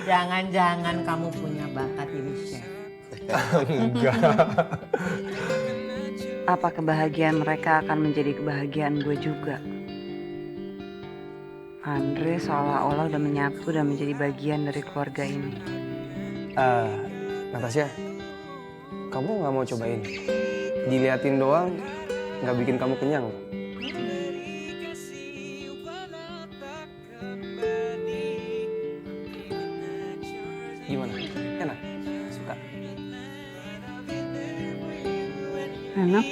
Jangan-jangan kamu punya bakat jadi chef. Enggak. Apa kebahagiaan mereka akan menjadi kebahagiaan gue juga? Andre seolah-olah udah menyatu dan menjadi bagian dari keluarga ini. Natasha, kamu nggak mau cobain? Diliatin doang, nggak bikin kamu kenyang. Gimana? Enak? Suka? Enak.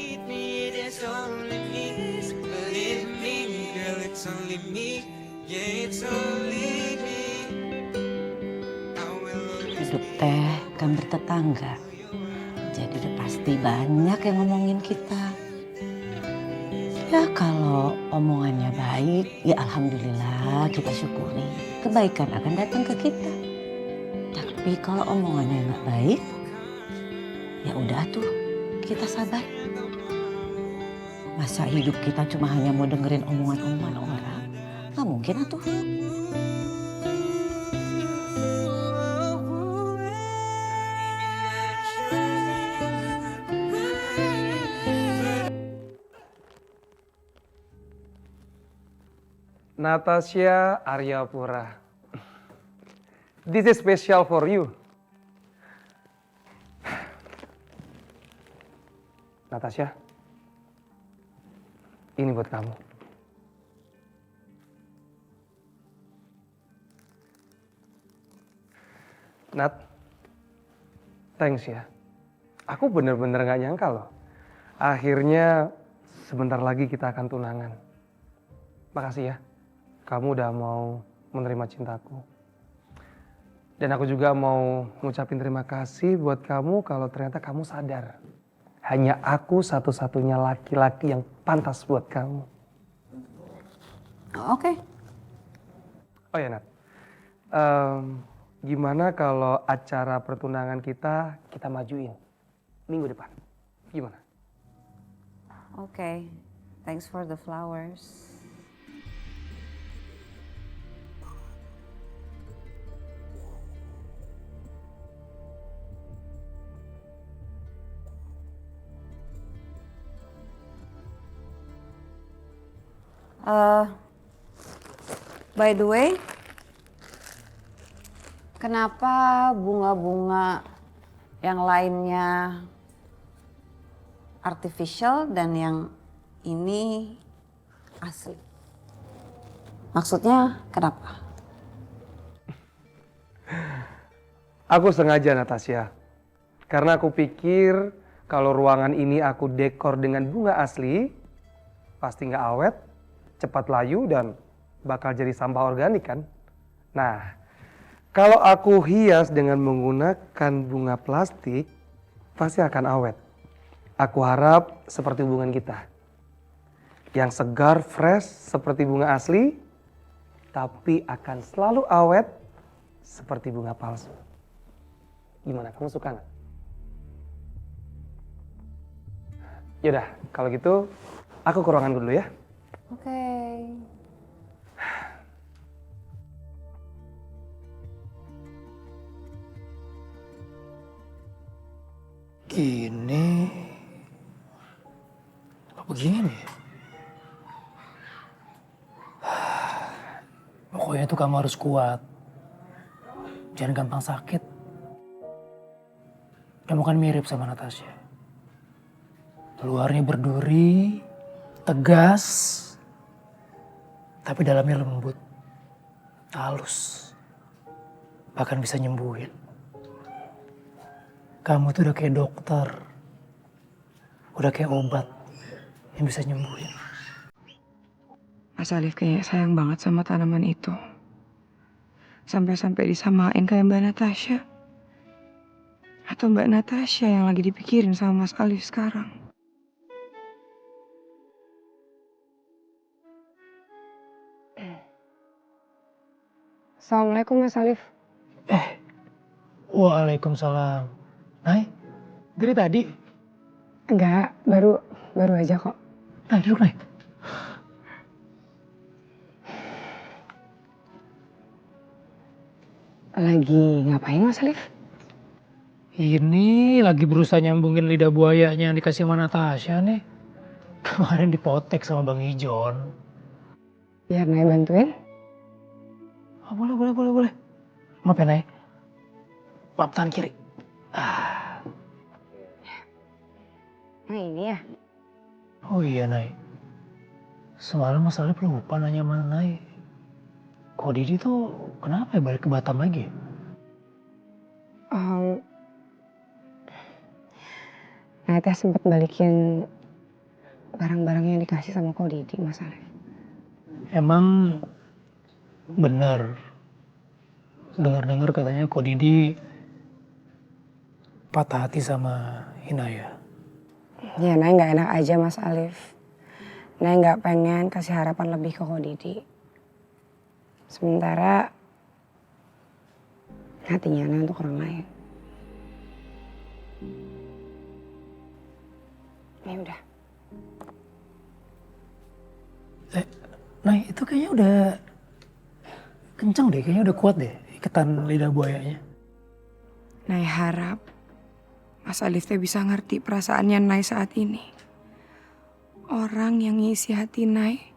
Hidup teh kan bertetangga. Jadi udah pasti banyak yang ngomongin kita. Ya kalau omongannya baik, ya alhamdulillah kita syukuri. Kebaikan akan datang ke kita. Tapi kalau omongannya nggak baik, ya udah tuh kita sabar. Masa hidup kita cuma hanya mau dengerin omongan-omongan orang? Nggak mungkin atuh. Natasha Aryapura. This is special for you. Natasha, ini buat kamu. Nat, thanks ya. Aku bener-bener gak nyangka loh. Akhirnya sebentar lagi kita akan tunangan. Makasih ya, kamu udah mau menerima cintaku. Dan aku juga mau ngucapin terima kasih buat kamu kalau ternyata kamu sadar. Hanya aku satu-satunya laki-laki yang pantas buat kamu. Oke. Oh ya Nat, gimana kalau acara pertunangan kita majuin minggu depan? Gimana? Oke, thanks for the flowers. By the way, kenapa bunga-bunga yang lainnya artificial dan yang ini asli? Maksudnya kenapa? Aku sengaja Natasha, karena aku pikir kalau ruangan ini aku dekor dengan bunga asli, pasti nggak awet, cepat layu dan bakal jadi sampah organik kan. Nah, kalau aku hias dengan menggunakan bunga plastik, pasti akan awet. Aku harap seperti hubungan kita. Yang segar, fresh seperti bunga asli, tapi akan selalu awet seperti bunga palsu. Gimana, kamu suka nggak? Yaudah, kalau gitu aku ke ruangan dulu ya. Oke. Gini, apa begini? Pokoknya tuh kamu harus kuat. Jangan gampang sakit. Kamu kan mirip sama Natasha. Luarnya berduri, tegas, tapi dalamnya lembut, halus, bahkan bisa nyembuhin. Kamu tuh udah kayak dokter, udah kayak obat yang bisa nyembuhin. Mas Alif kayaknya sayang banget sama tanaman itu. Sampai-sampai disamain kayak Mbak Natasha. Atau Mbak Natasha yang lagi dipikirin sama Mas Alif sekarang. Assalamualaikum Mas Alif. Waalaikumsalam. Nay, dari tadi? Enggak, baru aja kok. Nay, duduk Nay. Lagi ngapain Mas Alif? Ini lagi berusaha nyambungin lidah buayanya yang dikasih sama Natasha nih. Kemarin dipotek sama Bang Ijon. Biar Nay bantuin. Oh, boleh. Maaf ya, Nay. Maaf tangan kiri. Ah. Nah ini ya. Oh iya, Nay. Semalam Mas Alif lupa nanya sama Nay. Kok Didi tuh kenapa ya balik ke Batam lagi? Nay teh sempet balikin barang-barang yang dikasih sama Ko Didi Mas Alif. Emang bener. Dengar-dengar katanya Ko Didi patah hati sama Inaya. Ya Nay nggak enak aja Mas Alif. Nay nggak pengen kasih harapan lebih ke Ko Didi. Sementara hatinya Nay untuk orang lain. Ya udah. Nah itu kayaknya udah kencang deh, kayaknya udah kuat deh iketan lidah buayanya. Nay harap Mas Alif teh bisa ngerti perasaannya Nay saat ini. Orang yang ngisi hati Nay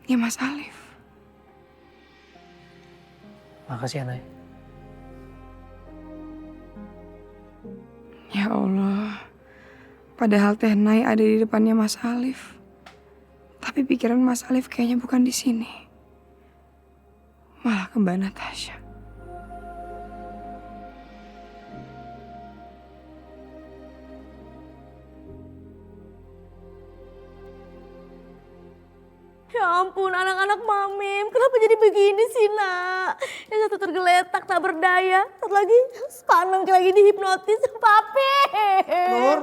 ya Mas Alif. Makasih ya, Nay. Ya Allah. Padahal teh Nay ada di depannya Mas Alif. Tapi pikiran Mas Alif kayaknya bukan di sini. Malah ke Mbak Natasha. Ya ampun, anak-anak Mamim, kenapa jadi begini sih, Nak? Yang satu tergeletak, tak berdaya. Satu lagi, sepaneng lagi dihipnotis. Papim! Nur?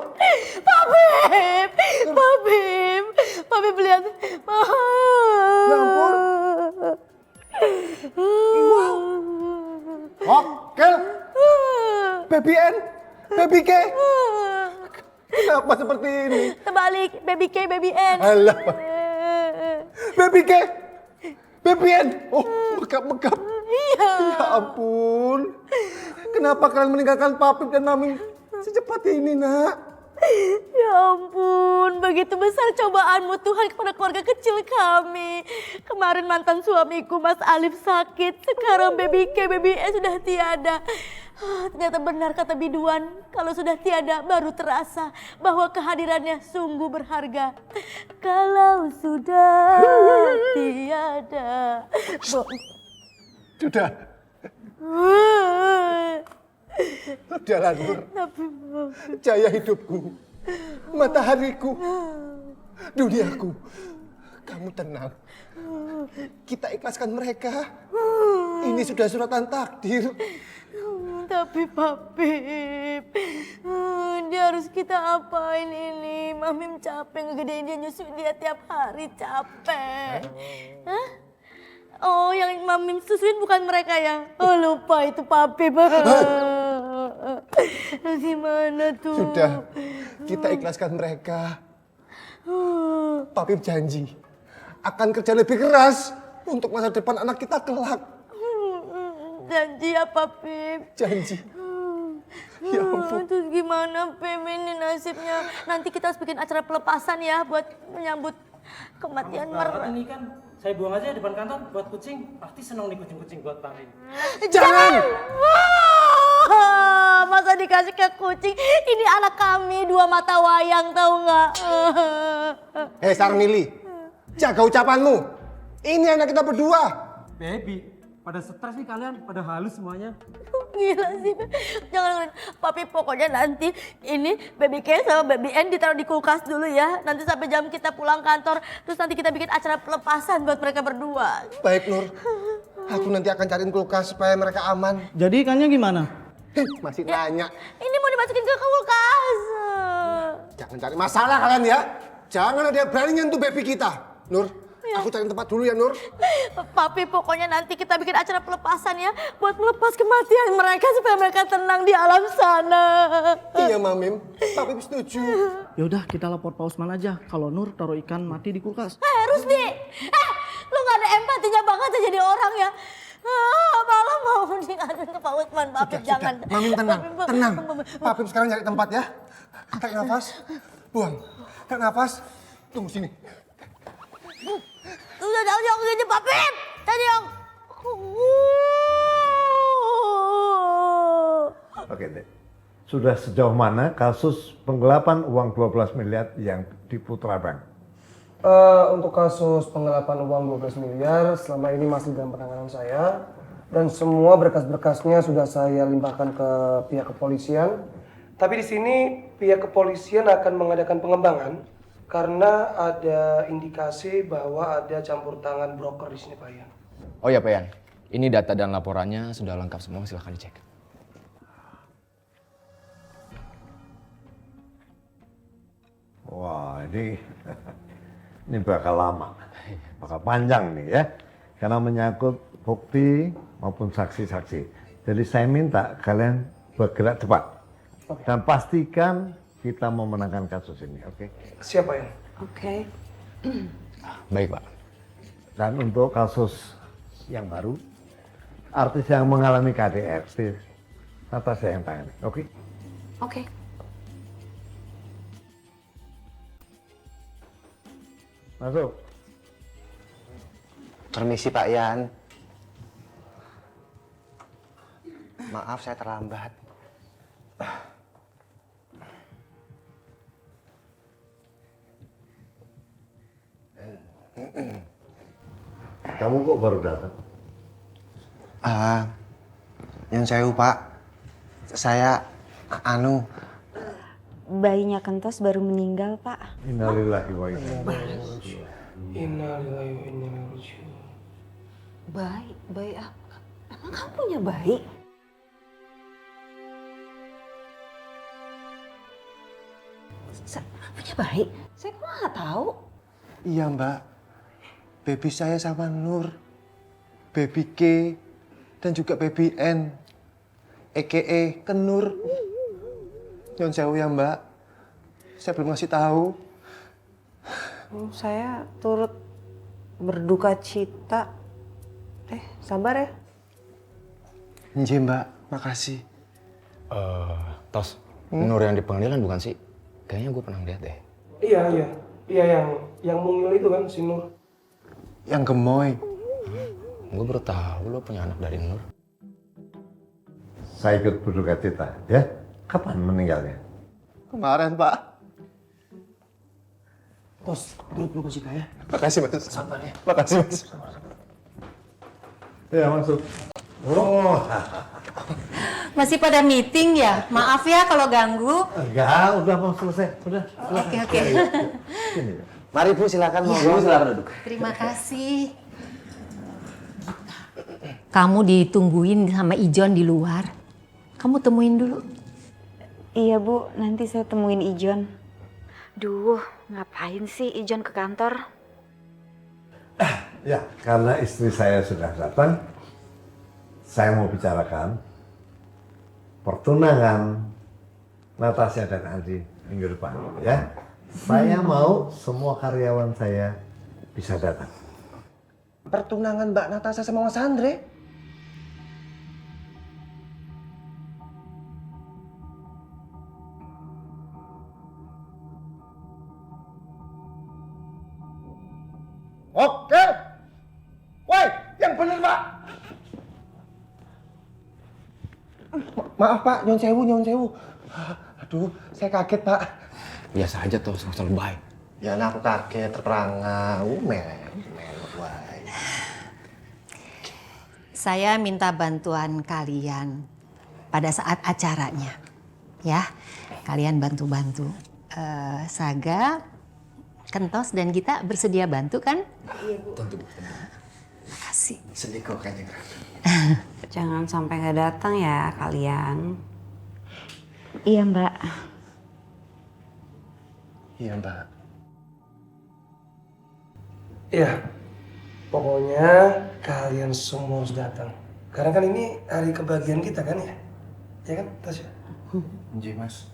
Papim! Papim! Papim lihat. Ya ampun. Kel, Baby N, Baby K. Kenapa seperti ini? Terbalik, baby K, baby N. Alah, Baby K, Baby N. Oh, megap-megap. Iya. Ya ampun. Kenapa kalian meninggalkan Papip dan Mami secepat ini, Nak? Ya ampun, begitu besar cobaanmu Tuhan kepada keluarga kecil kami. Kemarin mantan suamiku Mas Alif sakit, sekarang baby K, baby E sudah tiada. Ternyata benar kata biduan, kalau sudah tiada baru terasa bahwa kehadirannya sungguh berharga. Kalau sudah tiada. Sudah. Sudahlah, Nur. Cahaya hidupku, matahariku, duniaku. Kamu tenang. Kita ikhlaskan mereka. Ini sudah suratan takdir. Tapi Papip, dia harus kita apain ini? Mamim capek ngegedein dia, nyusuin dia tiap hari, capek. Hah? Oh, yang Mamim susuin bukan mereka ya? Oh, lupa itu Papip. Gimana tuh? Sudah, kita ikhlaskan mereka. Papip janji akan kerja lebih keras untuk masa depan anak kita kelak. Janji ya Papip? Janji. Ya ampun. Terus gimana Pim ini nasibnya? Nanti kita harus bikin acara pelepasan ya buat menyambut kematian Ini kan saya buang aja di depan kantor buat kucing. Pasti senang nih kucing-kucing buat Pangin. Jangan! Wah, masa dikasih ke kucing? Ini anak kami, dua mata wayang tahu nggak? Hei Sarmili, jaga ucapanmu. Ini anak kita berdua. Baby, pada stres nih kalian, pada halus semuanya. Gila sih, jangan Papi, pokoknya nanti ini baby K sama baby N ditaruh di kulkas dulu ya. Nanti sampai jam kita pulang kantor, terus nanti kita bikin acara pelepasan buat mereka berdua. Baik Nur, aku nanti akan cariin kulkas supaya mereka aman. Jadi ikannya gimana? Masih nanya. Ini mau dimasukin ke kulkas. Jangan cari masalah kalian ya. Jangan ada yang berani nyentuh baby kita. Nur, aku cari tempat dulu ya Nur. Papi, pokoknya nanti kita bikin acara pelepasan ya. Buat melepas kematian mereka supaya mereka tenang di alam sana. Iya Mamim, Papi setuju. Yaudah kita lapor Pak Usman aja kalau Nur taruh ikan mati di kulkas. Rusdi, lu gak ada empatinya banget ya jadi orang ya. Malah mau dengan Pak Usman, Pak Afif jangan. Mami tenang, tenang. Pak Afif sekarang cari tempat ya. Tarik nafas, buang. Tarik nafas, tunggu sini. Udah dong gini Pak Afif. Tadi dong. Oke, Dek. Sudah sejauh mana kasus penggelapan uang 12 miliar yang di Putra Bank? Untuk kasus penggelapan uang 12 miliar selama ini masih dalam penanganan saya. Dan semua berkas-berkasnya sudah saya limpahkan ke pihak kepolisian. Tapi di sini pihak kepolisian akan mengadakan pengembangan karena ada indikasi bahwa ada campur tangan broker di sini, Pak Ian. Oh ya, Pak Ian. Ini data dan laporannya sudah lengkap semua, silahkan dicek. Wah, ini bakal lama, bakal panjang nih ya. Karena menyangkut bukti maupun saksi-saksi. Jadi saya minta kalian bergerak cepat. Dan pastikan kita memenangkan kasus ini, oke? Siap, Pak Ian. Oke. Baik, Pak. Dan untuk kasus yang baru, artis yang mengalami KDRT, Natasha yang tangani, oke? Oke. Masuk. Permisi Pak Ian. Maaf saya terlambat. Kamu kok baru datang? Yang saya Pak, saya bayinya Kentos baru meninggal, Pak. Innalillahi wa inna ilaihi raji'un. Innalillahi wa inna ilaihi raji'un. Bayi apa? Emang kamu punya bayi? Punya bayi? Saya kok nggak tahu. Iya Mbak, baby saya sama Nur, baby K, dan juga baby N, EKE Kenur. Nyon sewu ya Mbak, saya belum ngasih tahu. Saya turut berduka cita. Sabar ya. Nje Mbak, makasih. Tos, Nur yang di pengadilan bukan sih? Kayaknya gue pernah lihat deh. Iya yang mungil itu kan si Nur. Yang gemoy. Gue baru tahu lo punya anak dari Nur. Saya ikut berduka cita, ya? Kapan meninggalnya? Kemarin Pak. Tos, duduk sih ya. Makasih Mas. Sabar ya. Makasih Mas. Ya, masuk. Oh, Masih pada meeting ya? Maaf ya kalau ganggu. enggak, udah mau selesai. Udah. Oke. Sini. Mari Bu, silakan monggo, silakan duduk. Terima kasih. Kamu ditungguin sama Ijon di luar. Kamu temuin dulu. Iya Bu, nanti saya temuin Ijon. Duh, ngapain sih Ijon ke kantor? Ya, karena istri saya sudah datang, saya mau bicarakan pertunangan Natasha dan Andi minggu depan, ya. Saya mau semua karyawan saya bisa datang. Pertunangan Mbak Natasha sama Mas Andre? Oke. Woi, yang bener, Pak. Maaf Pak, nyon sewu. Aduh, saya kaget Pak. Biasa aja Tos, nggak usah lebay. Ya aku kaget, terperangah. Wae. Saya minta bantuan kalian pada saat acaranya. Ya, kalian bantu-bantu. Saga, Kentos dan kita bersedia bantu kan? Iya Bu. Tentu. Makasih. Sedih kok kayaknya. Jangan sampai nggak datang ya kalian. Iya Mbak. Iya Mbak. Iya, pokoknya kalian semua harus datang. Karena kan ini hari kebahagiaan kita kan ya? Ya kan, Tasya? Nji Mas.